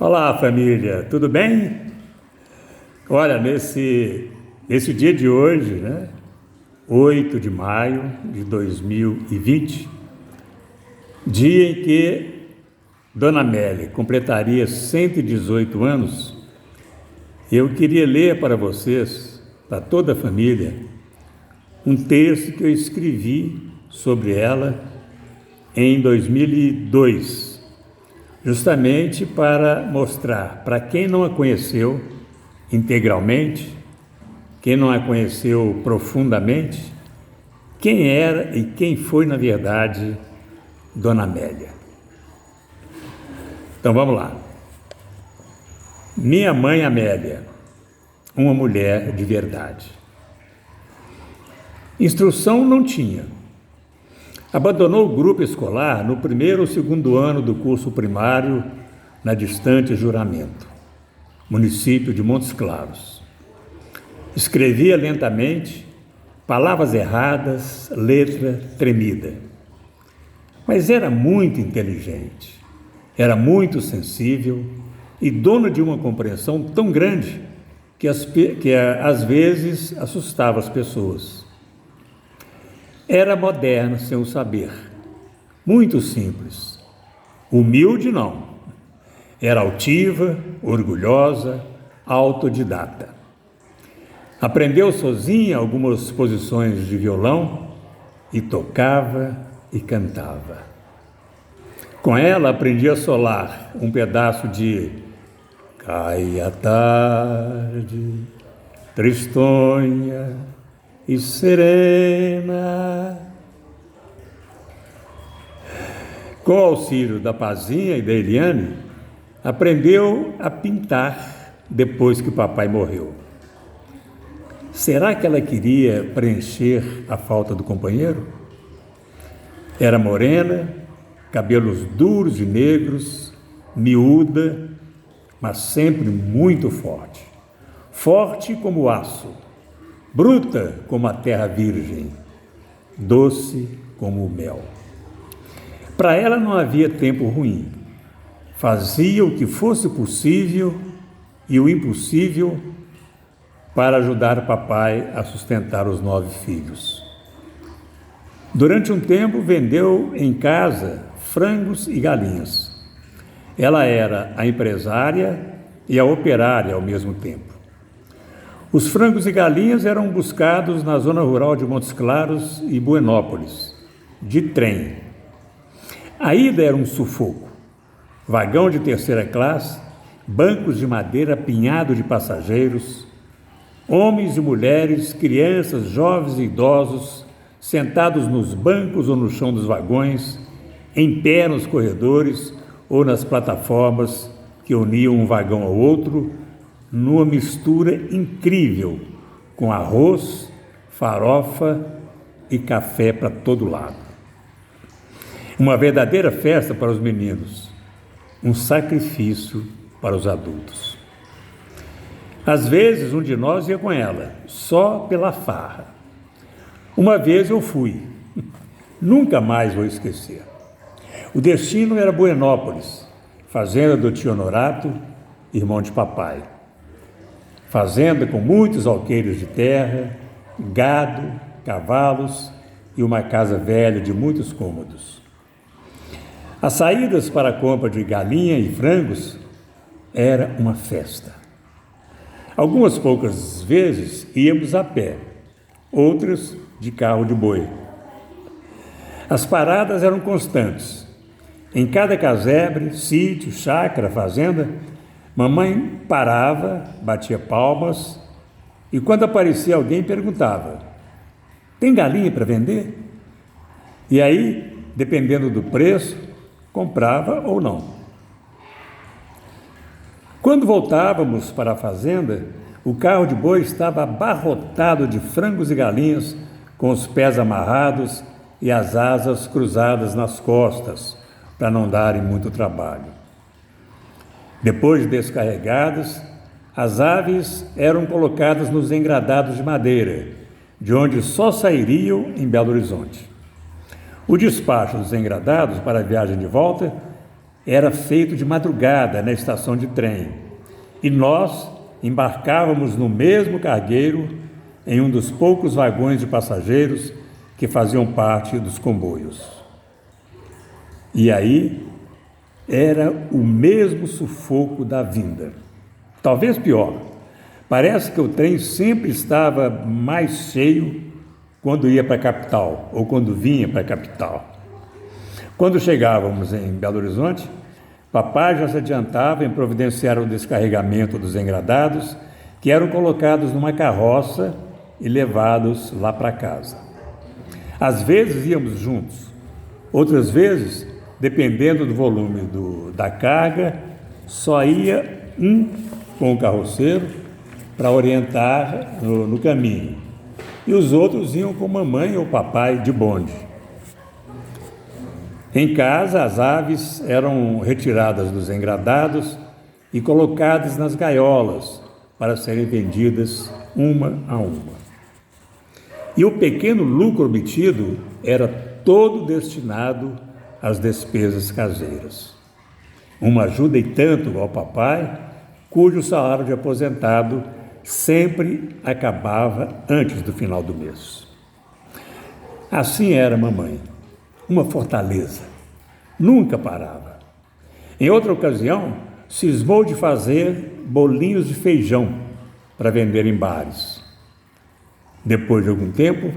Olá, família, tudo bem? Olha, nesse dia de hoje, 8 de maio de 2020, dia em que Dona Amélia completaria 118 anos, eu queria ler para vocês, para toda a família, um texto que eu escrevi sobre ela em 2002, justamente para mostrar para quem não a conheceu integralmente, quem não a conheceu profundamente, quem era e quem foi, na verdade, Dona Amélia. Então vamos lá. Minha mãe Amélia, uma mulher de verdade. Instrução não tinha. Abandonou o grupo escolar no primeiro ou segundo ano do curso primário, na distante Juramento, município de Montes Claros. Escrevia lentamente, palavras erradas, letra tremida. Mas era muito inteligente, era muito sensível e dona de uma compreensão tão grande que às vezes assustava as pessoas. Era moderna sem o saber, muito simples. Humilde não. Era altiva, orgulhosa, autodidata. Aprendeu sozinha algumas posições de violão e tocava e cantava. Com ela aprendi a solar um pedaço de Cai a tarde, tristonha e serena. Com o auxílio da Pazinha e da Eliane, aprendeu a pintar depois que o papai morreu. Será que ela queria preencher a falta do companheiro? Era morena, cabelos duros e negros, miúda, mas sempre muito forte. Forte como aço, bruta como a terra virgem, doce como o mel. Para ela não havia tempo ruim. Fazia o que fosse possível e o impossível para ajudar o papai a sustentar os 9 filhos. Durante um tempo vendeu em casa frangos e galinhas. Ela era a empresária e a operária ao mesmo tempo. Os frangos e galinhas eram buscados na zona rural de Montes Claros e Buenópolis, de trem. A ida era um sufoco. Vagão de terceira classe, bancos de madeira apinhados de passageiros, homens e mulheres, crianças, jovens e idosos, sentados nos bancos ou no chão dos vagões, em pé nos corredores ou nas plataformas que uniam um vagão ao outro, numa mistura incrível, com arroz, farofa e café para todo lado. Uma verdadeira festa para os meninos, um sacrifício para os adultos. Às vezes, um de nós ia com ela, só pela farra. Uma vez eu fui, nunca mais vou esquecer. O destino era Buenópolis, fazenda do tio Honorato, irmão de papai. Fazenda com muitos alqueires de terra, gado, cavalos e uma casa velha de muitos cômodos. As saídas para a compra de galinha e frangos era uma festa. Algumas poucas vezes íamos a pé, outras de carro de boi. As paradas eram constantes. Em cada casebre, sítio, chácara, fazenda, mamãe parava, batia palmas e quando aparecia alguém perguntava: tem galinha para vender? E aí, dependendo do preço, comprava ou não. Quando voltávamos para a fazenda, o carro de boi estava abarrotado de frangos e galinhas com os pés amarrados e as asas cruzadas nas costas, para não darem muito trabalho. Depois de descarregadas, as aves eram colocadas nos engradados de madeira, de onde só sairiam em Belo Horizonte. O despacho dos engradados para a viagem de volta era feito de madrugada na estação de trem, e nós embarcávamos no mesmo cargueiro em um dos poucos vagões de passageiros que faziam parte dos comboios. E aí era o mesmo sufoco da vinda. Talvez pior. Parece que o trem sempre estava mais cheio quando ia para a capital ou quando vinha para a capital. Quando chegávamos em Belo Horizonte, papai já se adiantava em providenciar o descarregamento dos engradados, que eram colocados numa carroça e levados lá para casa. Às vezes íamos juntos, outras vezes, dependendo do volume da carga, só ia um com o carroceiro para orientar no caminho, e os outros iam com mamãe ou papai de bonde. Em casa, as aves eram retiradas dos engradados e colocadas nas gaiolas para serem vendidas uma a uma. E o pequeno lucro obtido era todo destinado às despesas caseiras. Uma ajuda e tanto ao papai, cujo salário de aposentado sempre acabava antes do final do mês. Assim era a mamãe, uma fortaleza, nunca parava. Em outra ocasião, cismou de fazer bolinhos de feijão para vender em bares. Depois de algum tempo,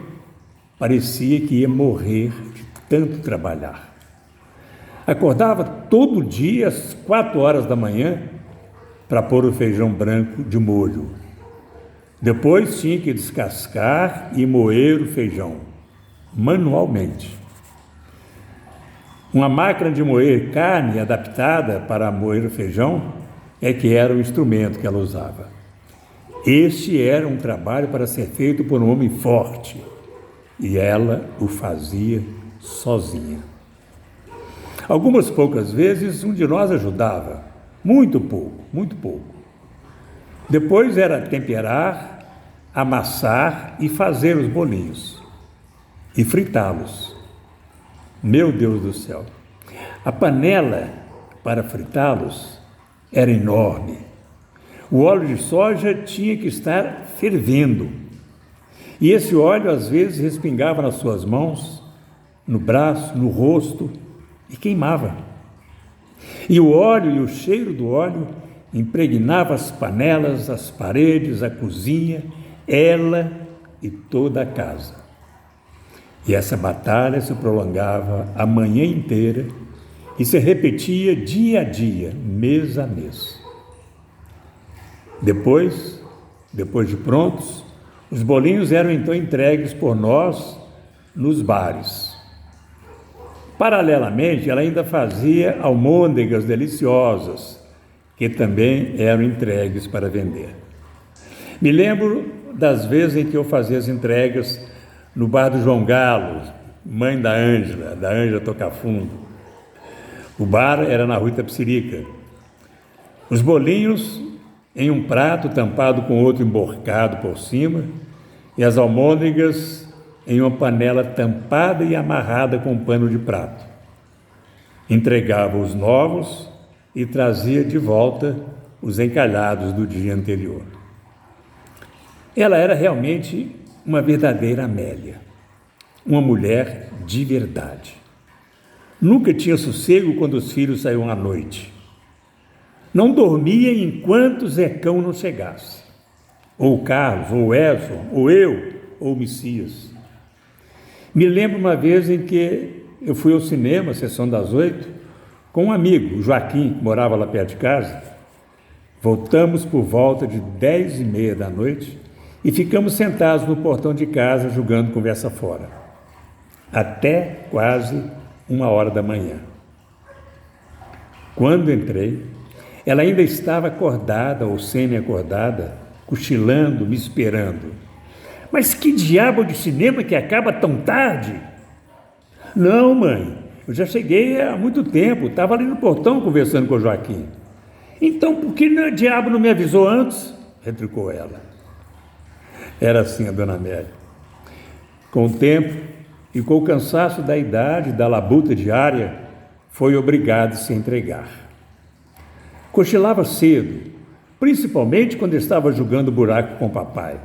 parecia que ia morrer de tanto trabalhar. Acordava todo dia às 4 horas da manhã para pôr o feijão branco de molho. Depois tinha que descascar e moer o feijão, manualmente. Uma máquina de moer carne adaptada para moer o feijão é que era o instrumento que ela usava. Este era um trabalho para ser feito por um homem forte, e ela o fazia sozinha. Algumas poucas vezes um de nós ajudava, muito pouco. Depois era temperar, amassar e fazer os bolinhos e fritá-los. Meu Deus do céu! A panela para fritá-los era enorme. O óleo de soja tinha que estar fervendo. E esse óleo às vezes respingava nas suas mãos, no braço, no rosto e queimava. E o óleo e o cheiro do óleo impregnava as panelas, as paredes, a cozinha, ela e toda a casa. E essa batalha se prolongava a manhã inteira e se repetia dia a dia, mês a mês. Depois de prontos, os bolinhos eram então entregues por nós nos bares. Paralelamente, ela ainda fazia almôndegas deliciosas, que também eram entregues para vender. Me lembro das vezes em que eu fazia as entregas no bar do João Galo, mãe da Ângela Tocafundo. O bar era na Rua Itapecerica. Os bolinhos em um prato tampado com outro emborcado por cima, e as almôndegas em uma panela tampada e amarrada com pano de prato. Entregava os novos e trazia de volta os encalhados do dia anterior. Ela era realmente uma verdadeira Amélia, uma mulher de verdade. Nunca tinha sossego quando os filhos saíam à noite. Não dormia enquanto Zecão não chegasse, ou o Carlos, ou o Edson, ou eu, ou o Messias. Me lembro uma vez em que eu fui ao cinema, sessão das 8, com um amigo, o Joaquim, que morava lá perto de casa. Voltamos por volta de 10h30 da noite e ficamos sentados no portão de casa jogando conversa fora, até quase 1h da manhã. Quando entrei, ela ainda estava acordada ou semi-acordada, cochilando, me esperando. Mas que diabo de cinema que acaba tão tarde? Não, mãe, eu já cheguei há muito tempo, estava ali no portão conversando com o Joaquim. Então, por que o diabo não me avisou antes? Retrucou ela. Era assim a dona Amélia. Com o tempo e com o cansaço da idade, da labuta diária, foi obrigado a se entregar. Cochilava cedo, principalmente quando estava jogando buraco com papai.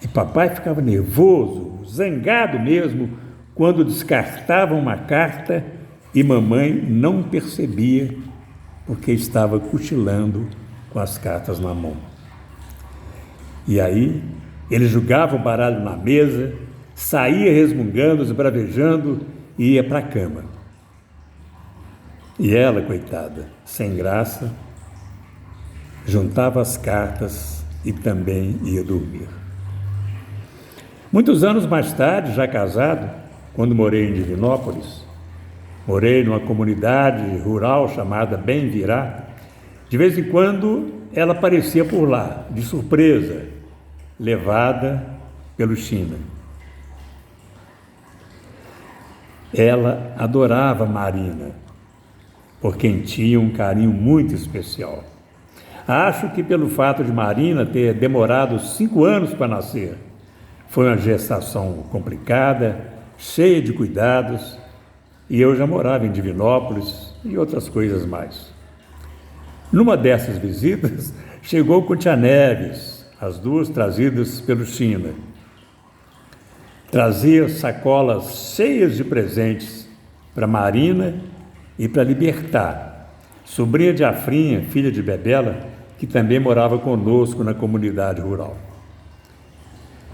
E papai ficava nervoso, zangado mesmo, quando descartava uma carta e mamãe não percebia porque estava cochilando com as cartas na mão. E aí ele jogava o baralho na mesa, saía resmungando, esbravejando e ia para a cama. E ela, coitada, sem graça, juntava as cartas e também ia dormir. Muitos anos mais tarde, já casado, quando morei em Divinópolis, morei numa comunidade rural chamada Bem Virá, de vez em quando ela aparecia por lá, de surpresa, levada pelo China. Ela adorava Marina, por quem tinha um carinho muito especial. Acho que pelo fato de Marina ter demorado 5 anos para nascer, foi uma gestação complicada, cheia de cuidados, e eu já morava em Divinópolis e outras coisas mais. Numa dessas visitas, chegou com Tia Neves, as duas trazidas pelo China. Trazia sacolas cheias de presentes para Marina e para Libertar, sobrinha de Afrinha, filha de Bebela, que também morava conosco na comunidade rural.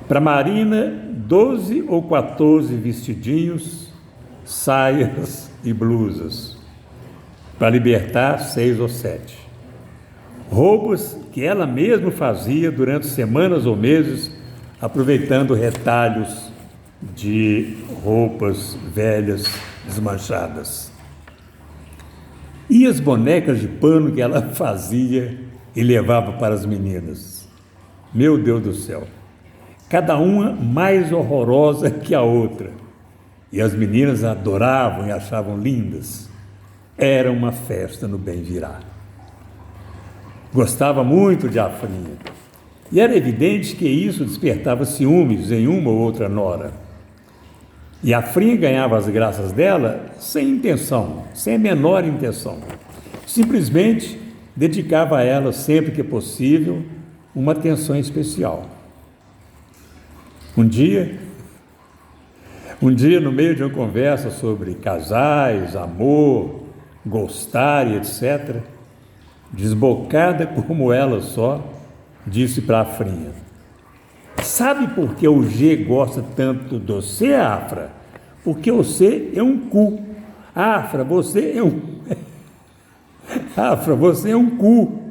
Para Marina, 12 ou 14 vestidinhos, saias e blusas. Para Libertar, 6 ou 7. Roupas que ela mesma fazia durante semanas ou meses, aproveitando retalhos de roupas velhas, desmanchadas. E as bonecas de pano que ela fazia e levava para as meninas. Meu Deus do céu! Cada uma mais horrorosa que a outra. E as meninas adoravam e achavam lindas. Era uma festa no Bem Virá. Gostava muito de Afrinha. E era evidente que isso despertava ciúmes em uma ou outra nora. E Afrinha ganhava as graças dela sem intenção, sem a menor intenção. Simplesmente dedicava a ela, sempre que possível, uma atenção especial. Um dia, no meio de uma conversa sobre casais, amor, gostar e etc., desbocada como ela só, disse para Afrinha: sabe por que o G gosta tanto de você, Afra? Porque você é um cu. Afra, você é um... Afra, você é um cu.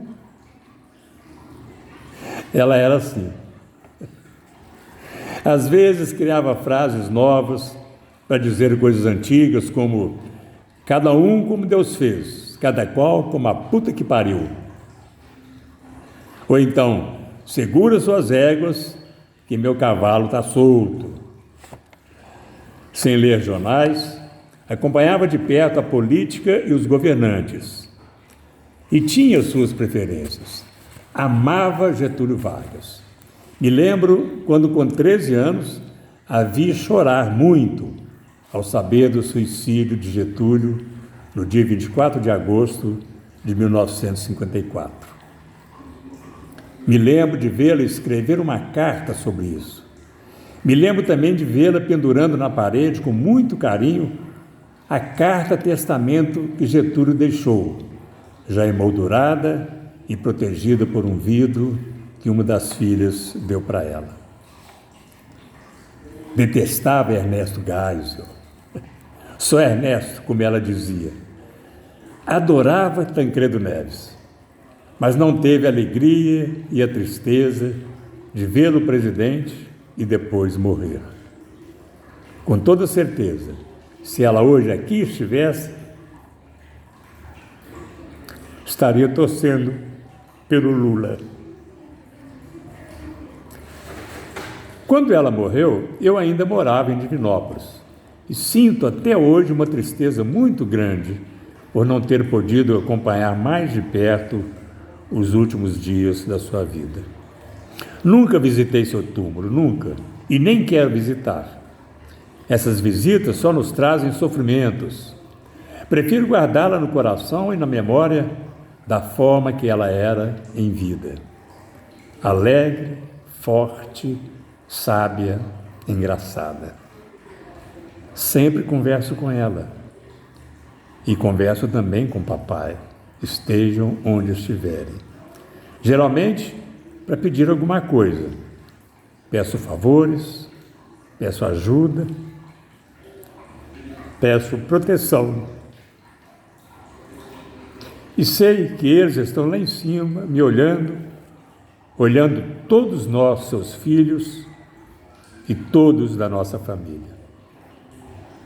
Ela era assim. Às vezes criava frases novas para dizer coisas antigas, como cada um como Deus fez, cada qual como a puta que pariu. Ou então, segura suas éguas que meu cavalo está solto. Sem ler jornais, acompanhava de perto a política e os governantes. E tinha suas preferências. Amava Getúlio Vargas. Me lembro quando, com 13 anos, a vi chorar muito ao saber do suicídio de Getúlio no dia 24 de agosto de 1954. Me lembro de vê-la escrever uma carta sobre isso. Me lembro também de vê-la pendurando na parede, com muito carinho, a carta-testamento que Getúlio deixou, já emoldurada e protegida por um vidro que uma das filhas deu para ela. Detestava Ernesto Geisel. Só Ernesto, como ela dizia. Adorava Tancredo Neves, mas não teve a alegria e a tristeza de vê-lo presidente e depois morrer. Com toda certeza, se ela hoje aqui estivesse, estaria torcendo pelo Lula. Quando ela morreu, eu ainda morava em Divinópolis e sinto até hoje uma tristeza muito grande por não ter podido acompanhar mais de perto os últimos dias da sua vida. Nunca visitei seu túmulo, nunca, e nem quero visitar. Essas visitas só nos trazem sofrimentos. Prefiro guardá-la no coração e na memória da forma que ela era em vida. Alegre, forte, sábia, engraçada. Sempre converso com ela e converso também com o papai, estejam onde estiverem. Geralmente, para pedir alguma coisa. Peço favores, peço ajuda, peço proteção. E sei que eles estão lá em cima, me olhando todos nós, seus filhos, e todos da nossa família.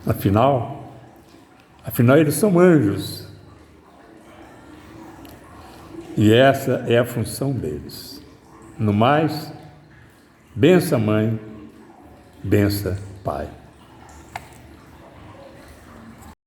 Afinal, eles são anjos. E essa é a função deles. No mais, bença mãe, bença pai.